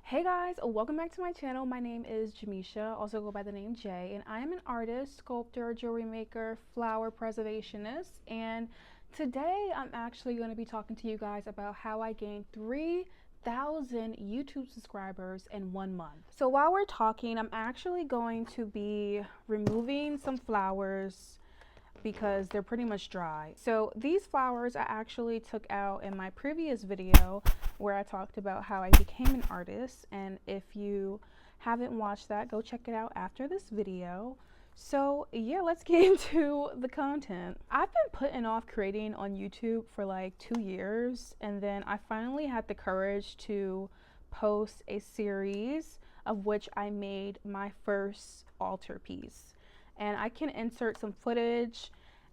Hey guys, welcome back to my channel. My name is Jamisha, also go by the name Jay, and I am an artist, sculptor, jewelry maker, flower preservationist, and today I'm actually going to be talking to you guys about how I gained 3,000 YouTube subscribers in 1 month. So while we're talking, I'm actually going to be removing some flowers because they're pretty much dry. So these flowers I actually took out in my previous video where I talked about how I became an artist, and if you haven't watched that, go check it out after this video. So yeah, let's get into the content. I've been putting off creating on YouTube for like 2 years, and then I finally had the courage to post a series of which I made my first altarpiece. And I can insert some footage,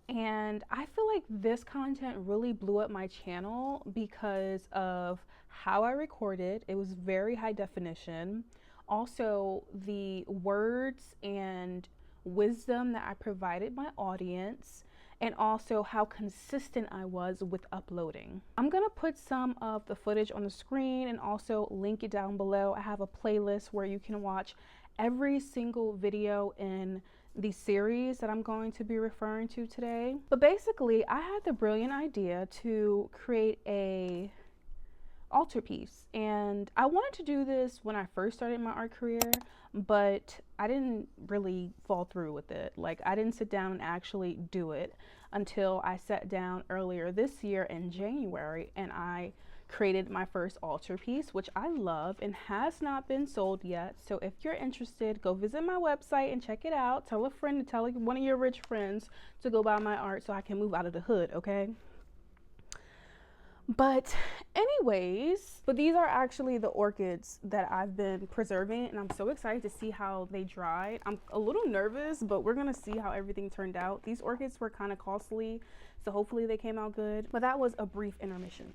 and I feel like this content really blew up my channel because of how I recorded. It was very high definition. Also, the words and wisdom that I provided my audience, and also how consistent I was with uploading. I'm gonna put some of the footage on the screen and also link it down below. I have a playlist where you can watch every single video in the series that I'm going to be referring to today. But basically, I had the brilliant idea to create a altarpiece, and I wanted to do this when I first started my art career, but I didn't really fall through with it. Like, I didn't sit down and actually do it until I sat down earlier this year in January, and I created my first altarpiece, which I love and has not been sold yet. So if you're interested, go visit my website and check it out. Tell a friend to tell one of your rich friends to go buy my art so I can move out of the hood, okay? But anyways, these are actually the orchids that I've been preserving, and I'm so excited to see how they dried. I'm a little nervous, but we're gonna see how everything turned out. These orchids were kind of costly, so hopefully they came out good. But that was a brief intermission.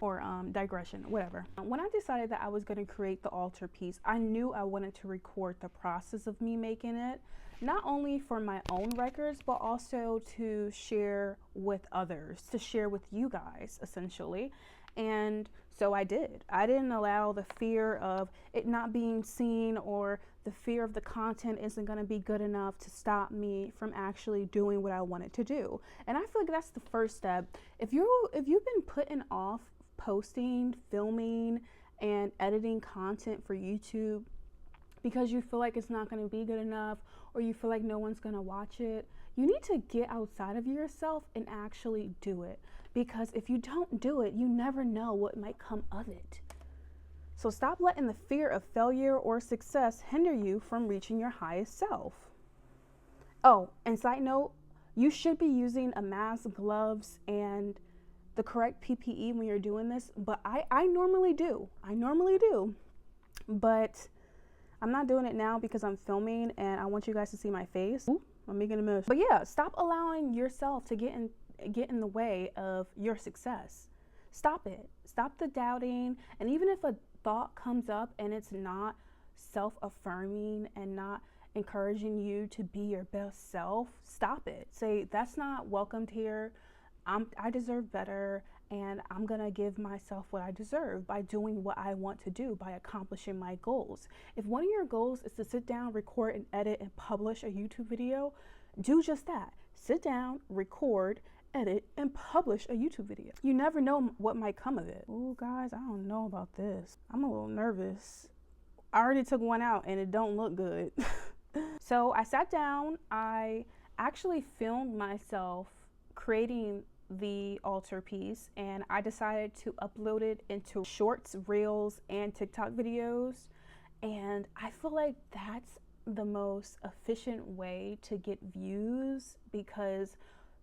Or digression, whatever. When I decided that I was going to create the altarpiece, I knew I wanted to record the process of me making it, not only for my own records, but also to share with others, to share with you guys, essentially. And so I did. I didn't allow the fear of it not being seen or the fear of the content isn't going to be good enough to stop me from actually doing what I wanted to do. And I feel like that's the first step. If you've been putting off posting, filming, and editing content for YouTube because you feel like it's not going to be good enough, or you feel like no one's going to watch it, you need to get outside of yourself and actually do it. Because if you don't do it, you never know what might come of it. So stop letting the fear of failure or success hinder you from reaching your highest self. Oh, and side note, you should be using a mask, gloves, and the correct PPE when you're doing this, but I normally do. But I'm not doing it now because I'm filming and I want you guys to see my face. Ooh, I'm making a mess. But yeah, stop allowing yourself to get in the way of your success. Stop it. Stop the doubting. And even if a thought comes up and it's not self-affirming and not encouraging you to be your best self, stop it. Say, that's not welcomed here. I deserve better, and I'm gonna give myself what I deserve by doing what I want to do, by accomplishing my goals. If one of your goals is to sit down, record, and edit and publish a YouTube video, do just that. Sit down, record, edit, and publish a YouTube video. You never know what might come of it. Oh guys, I don't know about this. I'm a little nervous. I already took one out and it don't look good. So I sat down, I actually filmed myself creating the altarpiece, and I decided to upload it into shorts, reels, and TikTok videos. And I feel like that's the most efficient way to get views, because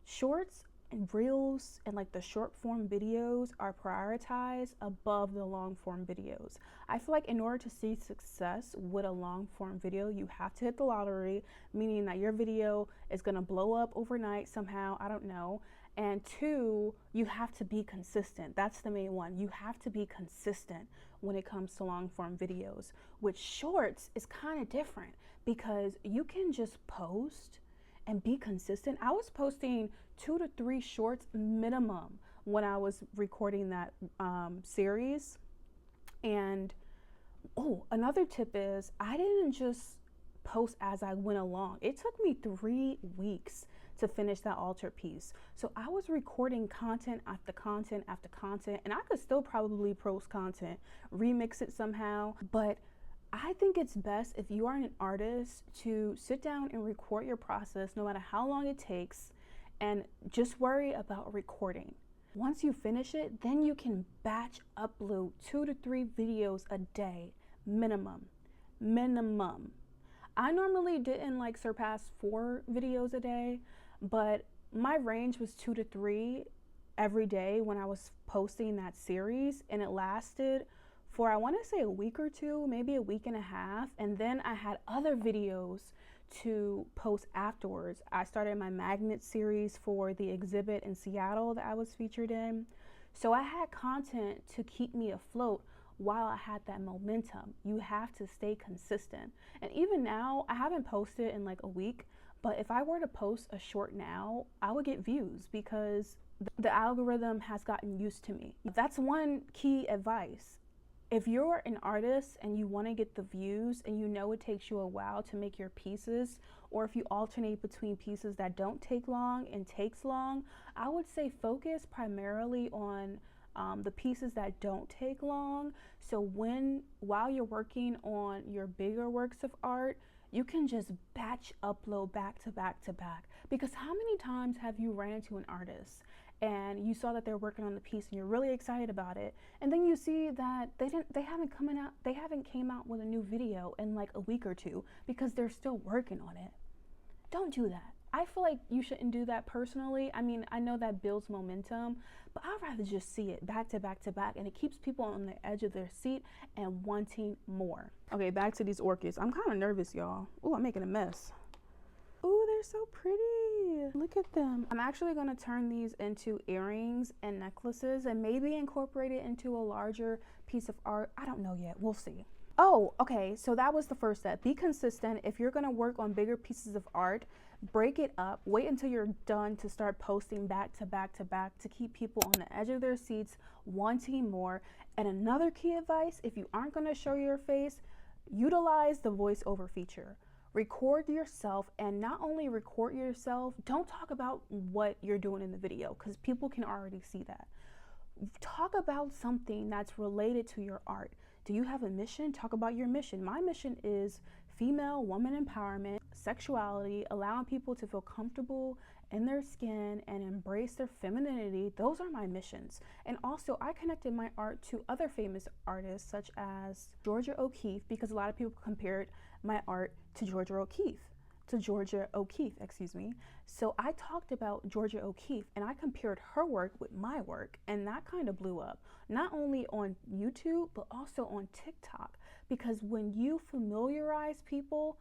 shorts and reels and like the short form videos are prioritized above the long form videos. I feel like in order to see success with a long form video, you have to hit the lottery, meaning that your video is going to blow up overnight somehow, I don't know. And two, you have to be consistent. That's the main one. You have to be consistent when it comes to long form videos. With shorts, it's kind of different because you can just post and be consistent. I was posting 2 to 3 shorts minimum when I was recording that series, and Oh, another tip is I didn't just post as I went along. It took me 3 weeks to finish that altar piece. So I was recording content after content after content, and I could still probably post content, remix it somehow. But I think it's best if you are an artist to sit down and record your process no matter how long it takes, and just worry about recording. Once you finish it, then you can batch upload 2 to 3 videos a day minimum. I normally didn't like surpass 4 videos a day, but my range was 2 to 3 every day when I was posting that series, and it lasted for, I want to say, a week or two, maybe a week and a half, and then I had other videos to post afterwards. I started my magnet series for the exhibit in Seattle that I was featured in, so I had content to keep me afloat while I had that momentum. You have to stay consistent. And even now, I haven't posted in like a week, but if I were to post a short now, I would get views because the algorithm has gotten used to me. That's one key advice. If you're an artist and you want to get the views and you know it takes you a while to make your pieces, or if you alternate between pieces that don't take long and takes long, I would say focus primarily on the pieces that don't take long. So while you're working on your bigger works of art, you can just batch upload back to back to back. Because how many times have you ran into an artist and you saw that they're working on the piece and you're really excited about it, and then you see that they haven't came out with a new video in like a week or two because they're still working on it? Don't do that. I feel like you shouldn't do that personally. I mean, I know that builds momentum, but I'd rather just see it back to back to back, and it keeps people on the edge of their seat and wanting more. Okay, back to these orchids. I'm kind of nervous, y'all. Oh, I'm making a mess. Oh, they're so pretty. Look at them. I'm actually going to turn these into earrings and necklaces and maybe incorporate it into a larger piece of art. I don't know yet. We'll see. Oh, okay. So that was the first step. Be consistent. If you're going to work on bigger pieces of art, break it up. Wait until you're done to start posting back to back to back to keep people on the edge of their seats wanting more. And another key advice, if you aren't going to show your face, utilize the voiceover feature. Record yourself, and not only record yourself, don't talk about what you're doing in the video because people can already see that. Talk about something that's related to your art. Do you have a mission? Talk about your mission. My mission is female woman empowerment, sexuality, allowing people to feel comfortable in their skin and embrace their femininity. Those are my missions. And also, I connected my art to other famous artists such as Georgia O'Keeffe, because a lot of people compared my art to Georgia O'Keeffe, excuse me. So I talked about Georgia O'Keeffe and I compared her work with my work, and that kind of blew up, not only on YouTube, but also on TikTok. Because when you familiarize people,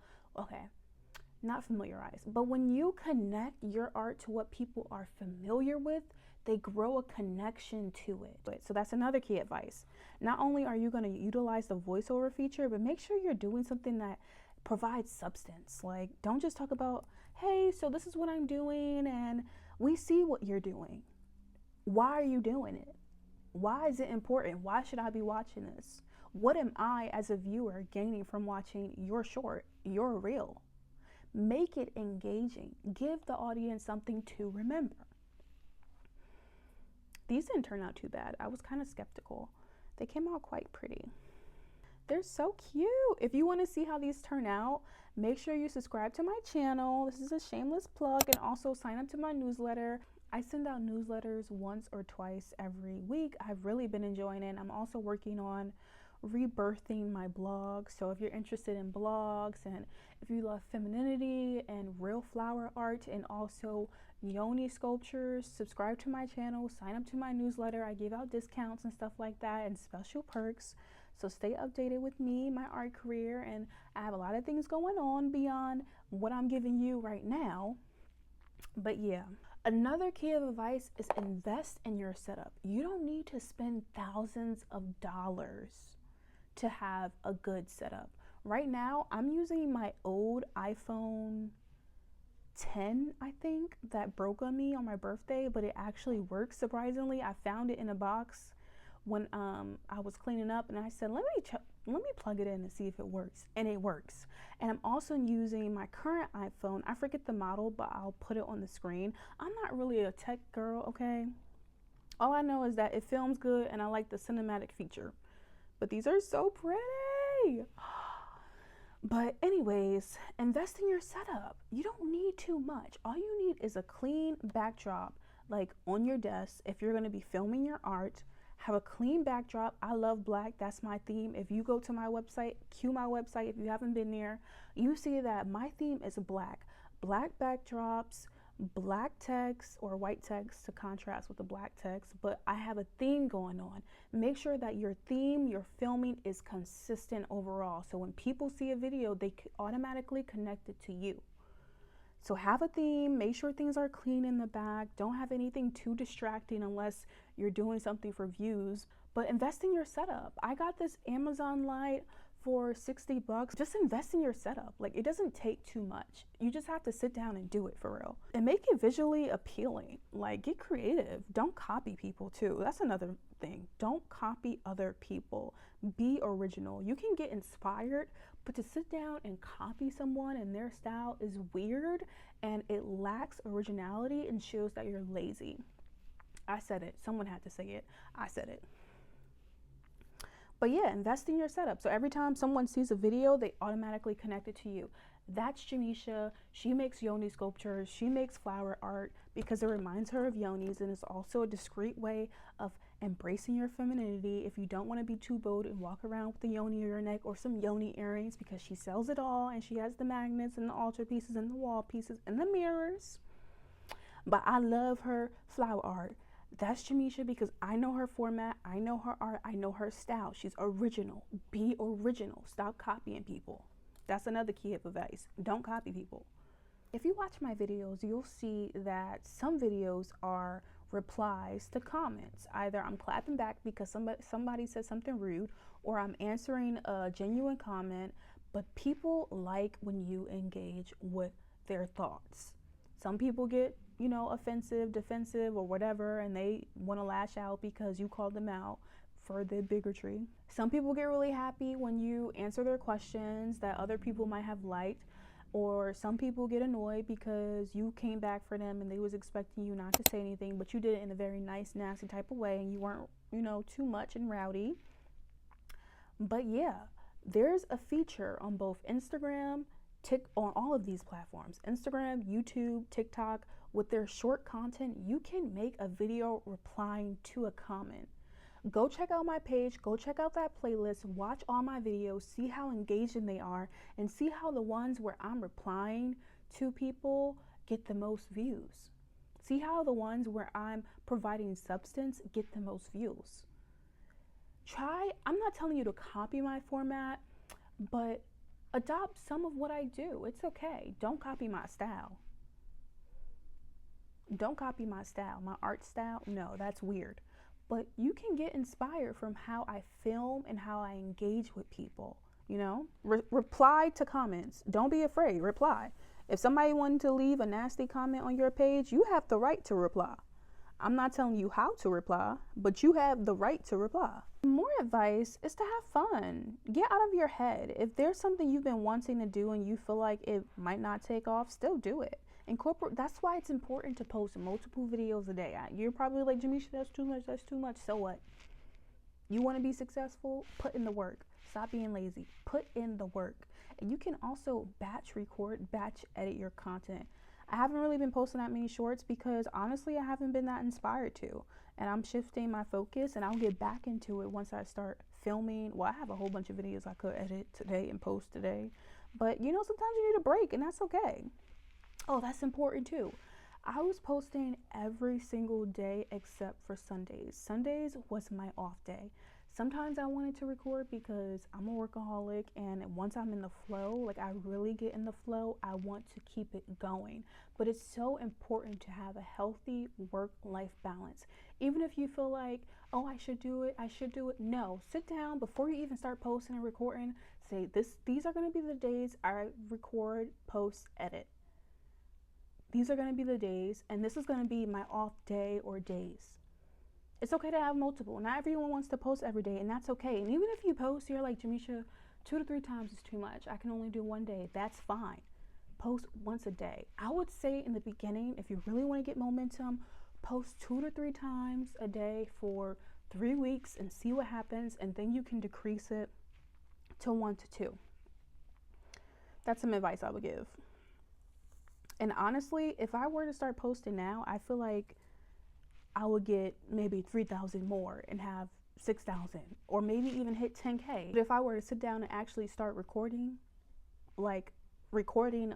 not familiarize, but when you connect your art to what people are familiar with, they grow a connection to it. So that's another key advice. Not only are you going to utilize the voiceover feature, but make sure you're doing something that provides substance. Like, don't just talk about, hey, so this is what I'm doing and we see what you're doing. Why are you doing it? Why is it important? Why should I be watching this? What am I as a viewer gaining from watching your short, your reel? Make it engaging. Give the audience something to remember. These didn't turn out too bad. I was kind of skeptical. They came out quite pretty. They're so cute. If you want to see how these turn out, make sure you subscribe to my channel. This is a shameless plug. And also sign up to my newsletter. I send out newsletters once or twice every week. I've really been enjoying it. I'm also working on rebirthing my blog. So if you're interested in blogs, and if you love femininity and real flower art and also yoni sculptures, subscribe to my channel, sign up to my newsletter. I give out discounts and stuff like that and special perks. So stay updated with me, my art career, and I have a lot of things going on beyond what I'm giving you right now. But yeah, another key of advice is invest in your setup. You don't need to spend thousands of dollars to have a good setup. Right now, I'm using my old iPhone 10, I think, that broke on me on my birthday, but it actually works surprisingly. I found it in a box when I was cleaning up, and I said, let let me plug it in and see if it works. And it works. And I'm also using my current iPhone. I forget the model, but I'll put it on the screen. I'm not really a tech girl, okay? All I know is that it films good and I like the cinematic feature. But these are so pretty. But anyways, invest in your setup. You don't need too much. All you need is a clean backdrop, like on your desk. If you're going to be filming your art, have a clean backdrop. I love black. That's my theme. If you go to my website, cue my website. If you haven't been there, you see that my theme is black. Black backdrops, black text or white text to contrast with the black text, but I have a theme going on. Make sure that your theme, your filming is consistent overall. So when people see a video, they automatically connect it to you. So have a theme, make sure things are clean in the back. Don't have anything too distracting unless you're doing something for views, but invest in your setup. I got this Amazon light for 60 bucks. Just invest in your setup. Like, it doesn't take too much. You just have to sit down and do it for real. And make it visually appealing. Like, get creative. Don't copy people too. That's another thing. Don't copy other people. Be original. You can get inspired, but to sit down and copy someone and their style is weird and it lacks originality and shows that you're lazy. I said it. Someone had to say it. I said it. But yeah, invest in your setup. So every time someone sees a video, they automatically connect it to you. That's Jamisha. She makes yoni sculptures. She makes flower art because it reminds her of yonis, and it's also a discreet way of embracing your femininity. If you don't want to be too bold and walk around with a yoni on your neck or some yoni earrings, because she sells it all and she has the magnets and the altar pieces and the wall pieces and the mirrors. But I love her flower art. That's Jamisha because I know her format, I know her art, I know her style. She's original. Be original. Stop copying people. That's another key of advice. Don't copy people. If you watch my videos, you'll see that some videos are replies to comments. Either I'm clapping back because somebody said something rude, or I'm answering a genuine comment, but people like when you engage with their thoughts. Some people get, you know, offensive, defensive, or whatever, and they want to lash out because you called them out for their bigotry. Some people get really happy when you answer their questions that other people might have liked, or some people get annoyed because you came back for them and they was expecting you not to say anything, but you did it in a very nice, nasty type of way, and you weren't, you know, too much and rowdy. But yeah, there's a feature on both Instagram, on all of these platforms, Instagram, YouTube, TikTok, with their short content, you can make a video replying to a comment. Go check out my page, go check out that playlist, watch all my videos, see how engaging they are, and see how the ones where I'm replying to people get the most views. See how the ones where I'm providing substance get the most views. I'm not telling you to copy my format, but adopt some of what I do. It's okay. Don't copy my style. Don't copy my style, my art style. No, that's weird. But you can get inspired from how I film and how I engage with people, you know? Reply to comments. Don't be afraid. Reply. If somebody wanted to leave a nasty comment on your page, you have the right to reply. I'm not telling you how to reply, but you have the right to reply. More advice is to have fun. Get out of your head. If there's something you've been wanting to do and you feel like it might not take off, still do it. Incorporate. That's why it's important to post multiple videos a day. You're probably like, Jamisha, that's too much. That's too much. So what? You want to be successful? Put in the work. Stop being lazy. Put in the work. And you can also batch record, batch edit your content. I haven't really been posting that many shorts because honestly, I haven't been that inspired to. And I'm shifting my focus, and I'll get back into it once I start filming. Well, I have a whole bunch of videos I could edit today and post today. But you know, sometimes you need a break, and that's okay. Oh, that's important too. I was posting every single day except for Sundays. Sundays was my off day. Sometimes I wanted to record because I'm a workaholic, and once I'm in the flow, like I really get in the flow, I want to keep it going. But it's so important to have a healthy work-life balance. Even if you feel like, oh, I should do it. No, sit down before you even start posting and recording. Say these are going to be the days I record, post, edit. These are going to be the days, and this is going to be my off day or days. It's okay to have multiple. Not everyone wants to post every day, and that's okay. And even if you post, you're like, Jamisha, 2 to 3 times is too much. I can only do one day. That's fine. Post once a day. I would say in the beginning, if you really want to get momentum, post 2 to 3 times a day for 3 weeks and see what happens, and then you can decrease it to 1 to 2. That's some advice I would give. And honestly, if I were to start posting now, I feel like I would get maybe 3,000 more and have 6,000, or maybe even hit 10K. But if I were to sit down and actually start recording, like recording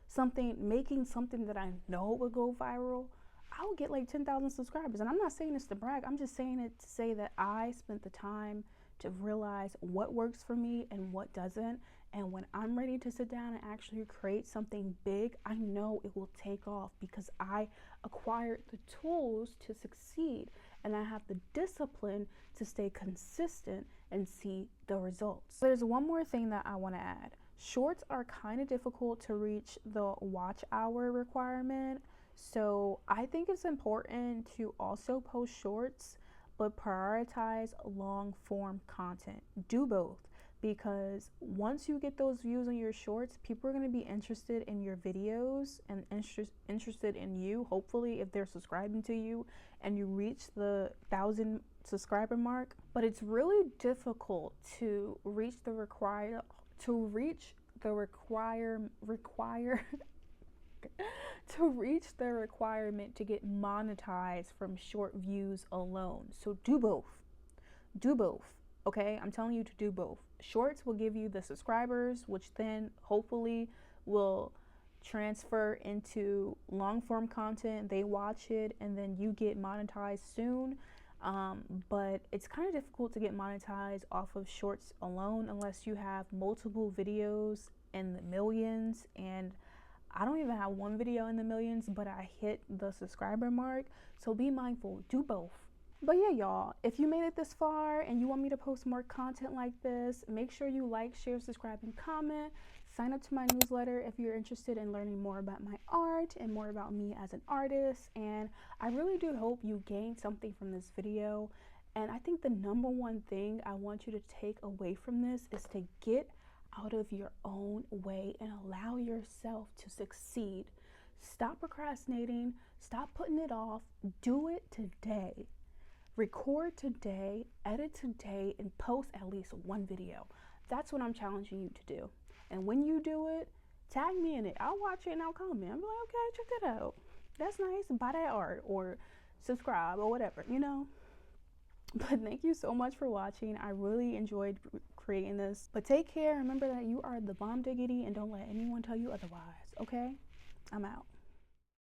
something, making something that I know would go viral, I would get like 10,000 subscribers. And I'm not saying this to brag, I'm just saying it to say that I spent the time to realize what works for me and what doesn't. And when I'm ready to sit down and actually create something big, I know it will take off because I acquired the tools to succeed, and I have the discipline to stay consistent and see the results. There's one more thing that I want to add. Shorts are kind of difficult to reach the watch hour requirement. So I think it's important to also post shorts, but prioritize long form content. Do both, because once you get those views on your shorts, people are going to be interested in your videos and interested in you, hopefully, if they're subscribing to you and you reach the 1,000 subscriber mark. But it's really difficult to reach the requirement to get monetized from short views alone. So do both. Okay, I'm telling you to do both. Shorts will give you the subscribers, which then hopefully will transfer into long form content. They watch it and then you get monetized soon. But it's kind of difficult to get monetized off of shorts alone unless you have multiple videos in the millions. And I don't even have one video in the millions, but I hit the subscriber mark. So be mindful, do both. But yeah, y'all, if you made it this far and you want me to post more content like this, make sure you like, share, subscribe, and comment. Sign up to my newsletter if you're interested in learning more about my art and more about me as an artist. And I really do hope you gained something from this video. And I think the number one thing I want you to take away from this is to get out of your own way and allow yourself to succeed. Stop procrastinating, stop putting it off, do it today. Record today, edit today, and post at least one video. That's what I'm challenging you to do. And when you do it, tag me in it. I'll watch it and I'll comment. I'll be like, okay, check that out. That's nice. Buy that art or subscribe or whatever, you know. But thank you so much for watching. I really enjoyed creating this. But take care. Remember that you are the bomb diggity and don't let anyone tell you otherwise, okay? I'm out.